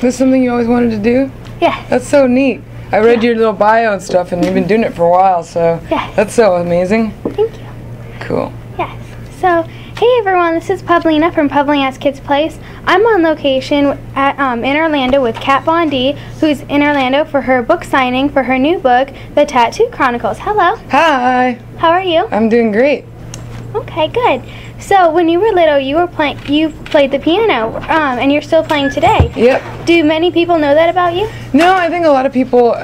This is something you always wanted to do? Yes. That's so neat. I read your little bio and stuff, and you've been doing it for a while, so yes. That's so amazing. Thank you. Cool. Yes. So, hey everyone, this is Pavlina from Pavlina's Kids Place. I'm on location at, in Orlando with Kat Bondi, who's in Orlando for her book signing for her new book, The Tattoo Chronicles. Hello. Hi. How are you? I'm doing great. Okay, good. So, when you were little, you played the piano, and you're still playing today. Yep. Do many people know that about you? No, I think a lot of people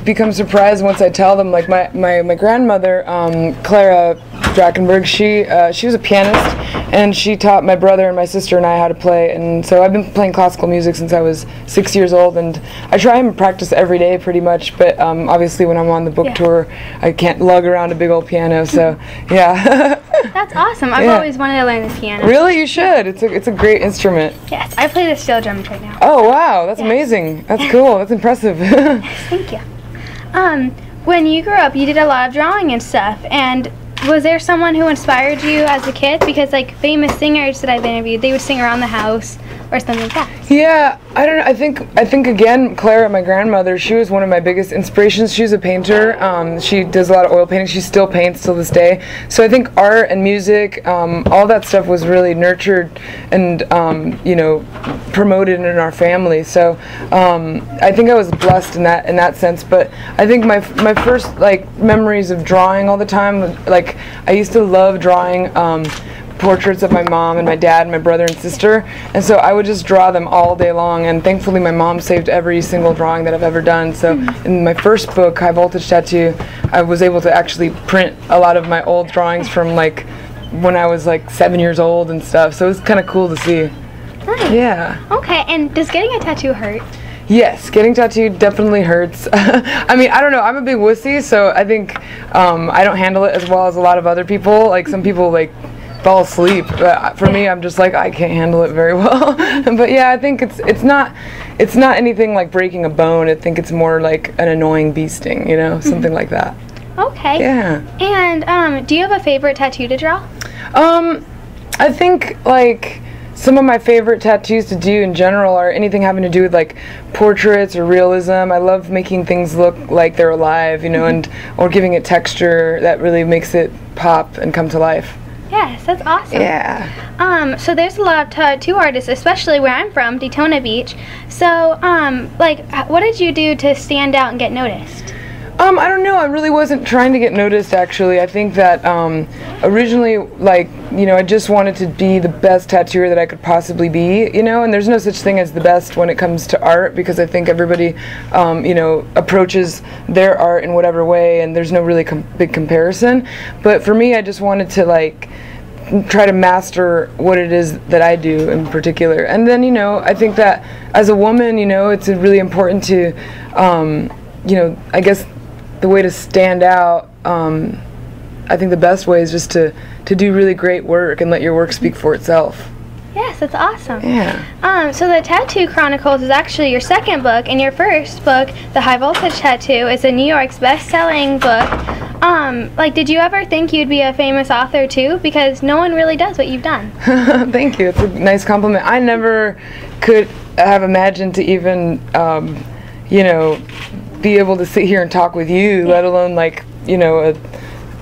become surprised once I tell them. Like my grandmother, Clara Drachenberg, she was a pianist, and she taught my brother and my sister and I how to play. And so I've been playing classical music since I was 6 years old, and I try and practice every day pretty much. But obviously, when I'm on the book tour, I can't lug around a big old piano. So yeah. That's awesome. I've always wanted to learn the piano. Really? You should. It's a great instrument. Yes, I play the steel drums right now. Oh wow, that's amazing. That's cool. That's impressive. Thank you. When you grew up, you did a lot of drawing and stuff. And was there someone who inspired you as a kid? Because like famous singers that I've interviewed, they would sing around the house or something like that. Yeah, I don't know. I think again, Clara, my grandmother, she was one of my biggest inspirations. She's a painter. She does a lot of oil painting. She still paints till this day. So I think art and music, all that stuff was really nurtured and promoted in our family. So I think I was blessed in that sense. But I think my first memories of drawing all the time, like I used to love drawing portraits of my mom and my dad and my brother and sister, and so I would just draw them all day long, and thankfully my mom saved every single drawing that I've ever done. So in my first book, High Voltage Tattoo, I was able to actually print a lot of my old drawings from like when I was like 7 years old and stuff, so it was kind of cool to see. Nice. Yeah. Okay, and does getting a tattoo hurt? Yes, getting tattooed definitely hurts. I mean, I don't know, I'm a big wussy, so I think I don't handle it as well as a lot of other people. Like some people fall asleep, but for me, I'm just like, I can't handle it very well. But yeah, I think it's not anything like breaking a bone. I think it's more like an annoying bee sting, something like that. Okay. Yeah. And do you have a favorite tattoo to draw? I think like some of my favorite tattoos to do in general are anything having to do with like portraits or realism. I love making things look like they're alive, or giving it texture that really makes it pop and come to life. Yes, that's awesome. Yeah. So there's a lot of tattoo artists, especially where I'm from, Daytona Beach. So, what did you do to stand out and get noticed? I don't know. I really wasn't trying to get noticed, actually. I think that originally, I just wanted to be the best tattooer that I could possibly be, and there's no such thing as the best when it comes to art, because I think everybody, approaches their art in whatever way, and there's no really big comparison. But for me, I just wanted to, try to master what it is that I do in particular. And then, I think that as a woman, it's really important to, I guess the way to stand out, I think the best way is just to do really great work and let your work speak for itself. Yes, that's awesome. Yeah. So the Tattoo Chronicles is actually your second book, and your first book, The High Voltage Tattoo, is a New York's best-selling book. Did you ever think you'd be a famous author too? Because no one really does what you've done. Thank you. It's a nice compliment. I never could have imagined to even, be able to sit here and talk with you, let alone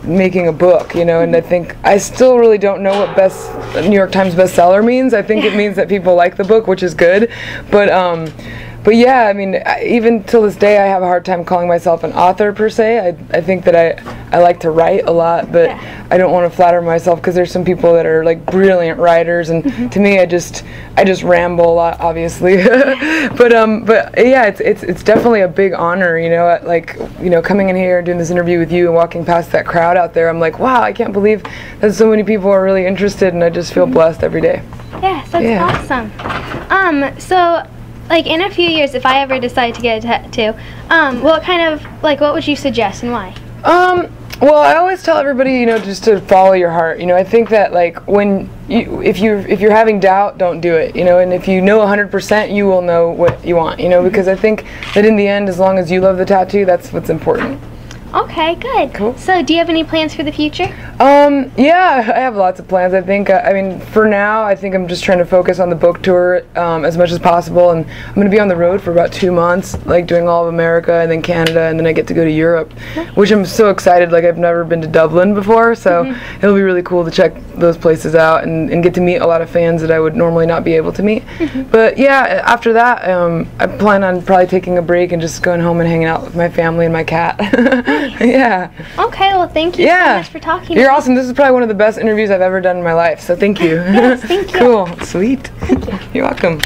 making a book, and I think I still really don't know what New York Times bestseller means. I think it means that people like the book, which is good, but yeah, I mean, even till this day, I have a hard time calling myself an author per se. I think that I like to write a lot, but I don't want to flatter myself, because there's some people that are brilliant writers, and to me, I just ramble a lot, obviously. but yeah, it's definitely a big honor, coming in here and doing this interview with you and walking past that crowd out there. I'm like, wow, I can't believe that so many people are really interested, and I just feel blessed every day. Yes, that's awesome. So, in a few years, if I ever decide to get a tattoo, what would you suggest and why? Well, I always tell everybody, just to follow your heart. I think that if you're having doubt, don't do it. And if you know 100%, you will know what you want. Because I think that in the end, as long as you love the tattoo, that's what's important. Okay, good. Cool. So, do you have any plans for the future? Yeah, I have lots of plans. I think, I mean, for now, I think I'm just trying to focus on the book tour as much as possible, and I'm going to be on the road for about 2 months, like doing all of America and then Canada, and then I get to go to Europe, which I'm so excited. Like, I've never been to Dublin before, so it'll be really cool to check those places out and get to meet a lot of fans that I would normally not be able to meet. But yeah, after that, I plan on probably taking a break and just going home and hanging out with my family and my cat. Yeah. Okay, well, thank you so much for talking to me. You're awesome. This is probably one of the best interviews I've ever done in my life, so thank you. Yes, thank you. Cool. Sweet. You're welcome.